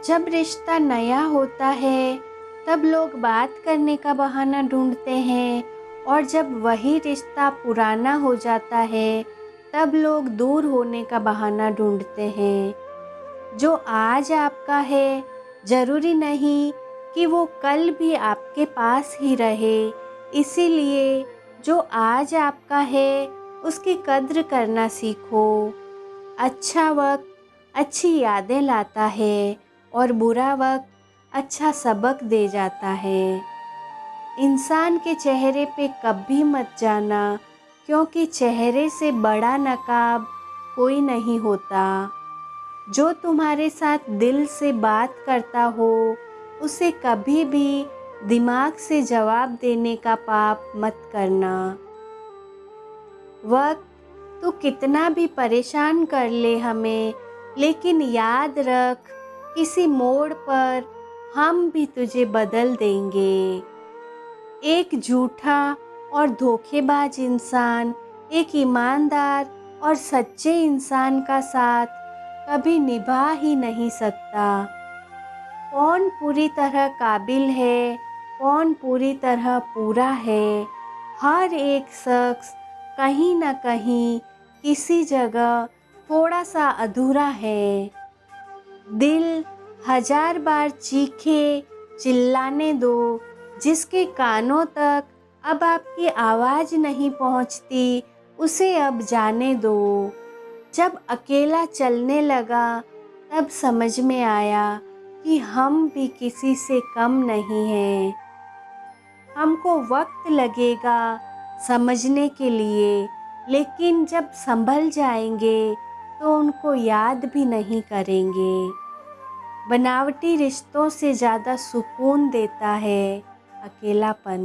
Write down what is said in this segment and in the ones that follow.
जब रिश्ता नया होता है तब लोग बात करने का बहाना ढूंढते हैं, और जब वही रिश्ता पुराना हो जाता है तब लोग दूर होने का बहाना ढूंढते हैं। जो आज आपका है ज़रूरी नहीं कि वो कल भी आपके पास ही रहे। इसीलिए जो आज आपका है उसकी कद्र करना सीखो। अच्छा वक्त अच्छी यादें लाता है और बुरा वक्त अच्छा सबक दे जाता है। इंसान के चेहरे पे कभी मत जाना, क्योंकि चेहरे से बड़ा नकाब कोई नहीं होता। जो तुम्हारे साथ दिल से बात करता हो उसे कभी भी दिमाग से जवाब देने का पाप मत करना। वक्त तू कितना भी परेशान कर ले हमें, लेकिन याद रख किसी मोड़ पर हम भी तुझे बदल देंगे। एक झूठा और धोखेबाज इंसान एक ईमानदार और सच्चे इंसान का साथ कभी निभा ही नहीं सकता। कौन पूरी तरह काबिल है, कौन पूरी तरह पूरा है? हर एक शख्स कहीं न कहीं किसी जगह थोड़ा सा अधूरा है। दिल हजार बार चीखे, चिल्लाने दो। जिसके कानों तक अब आपकी आवाज़ नहीं पहुंचती उसे अब जाने दो। जब अकेला चलने लगा तब समझ में आया कि हम भी किसी से कम नहीं हैं। हमको वक्त लगेगा समझने के लिए, लेकिन जब संभल जाएंगे तो उनको याद भी नहीं करेंगे। बनावटी रिश्तों से ज़्यादा सुकून देता है अकेलापन।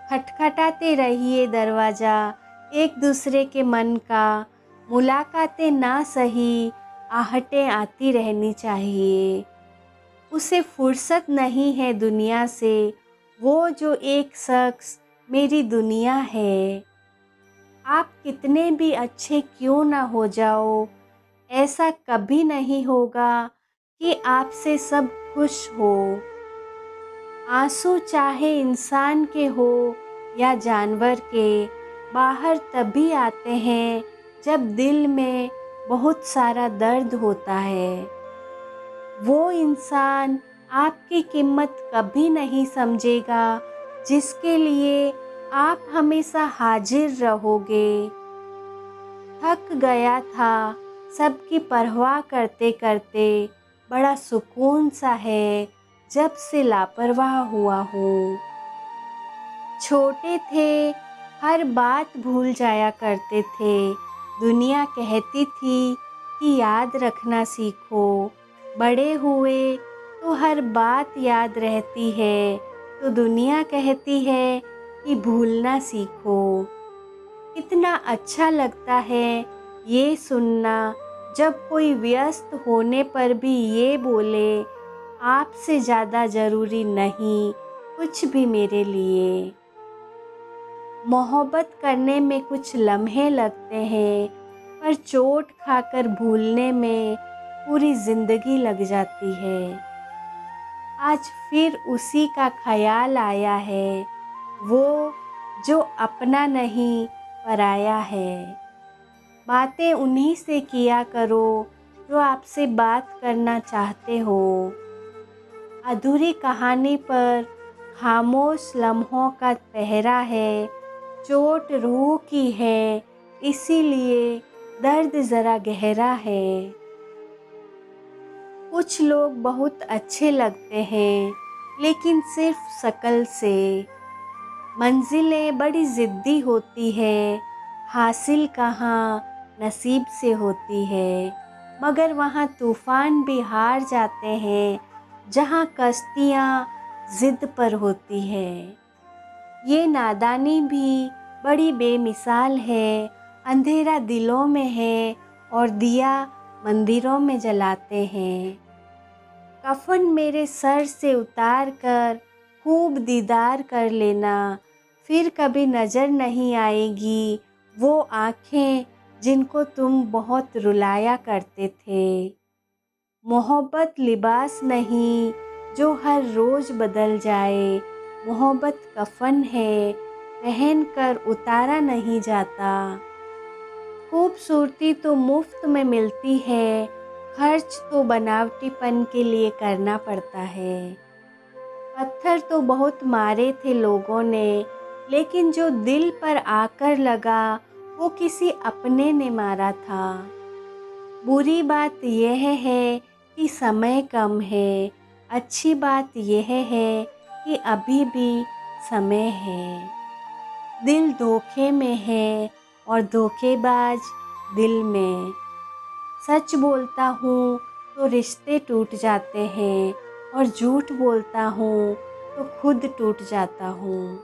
खटखटाते रहिए दरवाज़ा एक दूसरे के मन का। मुलाकातें ना सही, आहटें आती रहनी चाहिए। उसे फुर्सत नहीं है दुनिया से, वो जो एक शख्स मेरी दुनिया है। आप कितने भी अच्छे क्यों ना हो जाओ, ऐसा कभी नहीं होगा कि आपसे सब खुश हो। आंसू चाहे इंसान के हो या जानवर के, बाहर तभी आते हैं जब दिल में बहुत सारा दर्द होता है। वो इंसान आपकी कीमत कभी नहीं समझेगा जिसके लिए आप हमेशा हाजिर रहोगे। थक गया था सबकी परवाह करते करते, बड़ा सुकून सा है जब से लापरवाह हुआ हूँ। छोटे थे हर बात भूल जाया करते थे, दुनिया कहती थी कि याद रखना सीखो। बड़े हुए तो हर बात याद रहती है, तो दुनिया कहती है कि भूलना सीखो। कितना अच्छा लगता है ये सुनना जब कोई व्यस्त होने पर भी ये बोले, आपसे ज़्यादा ज़रूरी नहीं कुछ भी मेरे लिए। मोहब्बत करने में कुछ लम्हे लगते हैं, पर चोट खाकर भूलने में पूरी ज़िंदगी लग जाती है। आज फिर उसी का ख्याल आया है, वो जो अपना नहीं पराया है। बातें उन्हीं से किया करो जो आपसे बात करना चाहते हो। अधूरी कहानी पर खामोश लम्हों का पहरा है। चोट रूह की है, इसीलिए दर्द ज़रा गहरा है। कुछ लोग बहुत अच्छे लगते हैं, लेकिन सिर्फ शक्ल से। मंजिलें बड़ी ज़िद्दी होती है, हासिल कहाँ नसीब से होती है। मगर वहाँ तूफ़ान भी हार जाते हैं, जहाँ कश्तियाँ ज़िद पर होती है। ये नादानी भी बड़ी बेमिसाल है, अंधेरा दिलों में है और दिया मंदिरों में जलाते हैं। कफन मेरे सर से उतार कर खूब दीदार कर लेना, फिर कभी नज़र नहीं आएगी वो आँखें जिनको तुम बहुत रुलाया करते थे। मोहब्बत लिबास नहीं जो हर रोज बदल जाए। मोहब्बत कफन है, पहन कर उतारा नहीं जाता। खूबसूरती तो मुफ्त में मिलती है, खर्च तो बनावटीपन के लिए करना पड़ता है। पत्थर तो बहुत मारे थे लोगों ने, लेकिन जो दिल पर आकर लगा वो किसी अपने ने मारा था। बुरी बात यह है कि समय कम है, अच्छी बात यह है कि अभी भी समय है। दिल धोखे में है और धोखेबाज दिल में। सच बोलता हूँ तो रिश्ते टूट जाते हैं और झूठ बोलता हूँ तो खुद टूट जाता हूँ।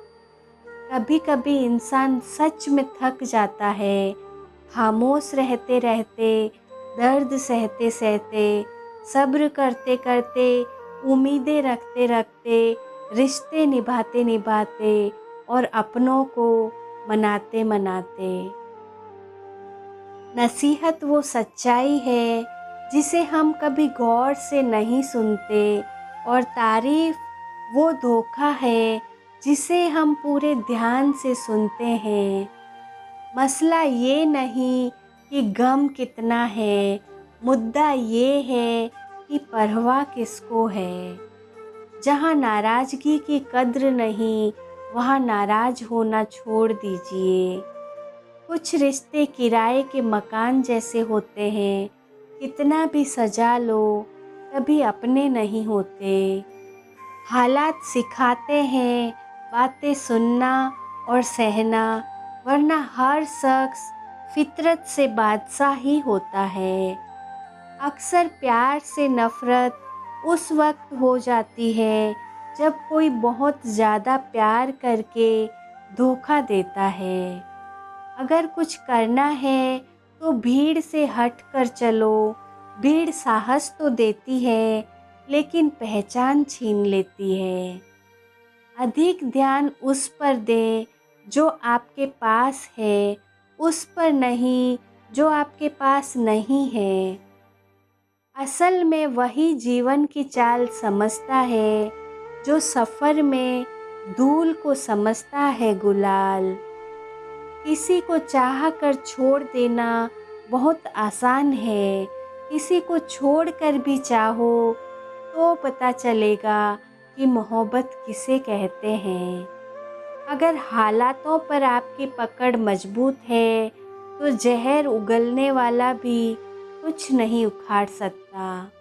कभी कभी इंसान सच में थक जाता है, खामोश रहते रहते, दर्द सहते सहते, सब्र करते करते, उम्मीदें रखते रखते, रिश्ते निभाते निभाते और अपनों को मनाते मनाते। नसीहत वो सच्चाई है जिसे हम कभी गौर से नहीं सुनते, और तारीफ वो धोखा है जिसे हम पूरे ध्यान से सुनते हैं। मसला ये नहीं कि गम कितना है, मुद्दा ये है कि परवाह किसको है। जहाँ नाराज़गी की कद्र नहीं, वहाँ नाराज़ होना छोड़ दीजिए। कुछ रिश्ते किराए के मकान जैसे होते हैं, कितना भी सजा लो कभी अपने नहीं होते। हालात सिखाते हैं बातें सुनना और सहना, वरना हर शख्स फितरत से बादशाह ही होता है। अक्सर प्यार से नफ़रत उस वक्त हो जाती है जब कोई बहुत ज़्यादा प्यार करके धोखा देता है। अगर कुछ करना है तो भीड़ से हट कर चलो। भीड़ साहस तो देती है, लेकिन पहचान छीन लेती है। अधिक ध्यान उस पर दें जो आपके पास है, उस पर नहीं जो आपके पास नहीं है। असल में वही जीवन की चाल समझता है जो सफ़र में धूल को समझता है गुलाल। किसी को चाह कर छोड़ देना बहुत आसान है, किसी को छोड़ कर भी चाहो तो पता चलेगा कि मोहब्बत किसे कहते हैं। अगर हालातों पर आपकी पकड़ मजबूत है तो जहर उगलने वाला भी कुछ नहीं उखाड़ सकता।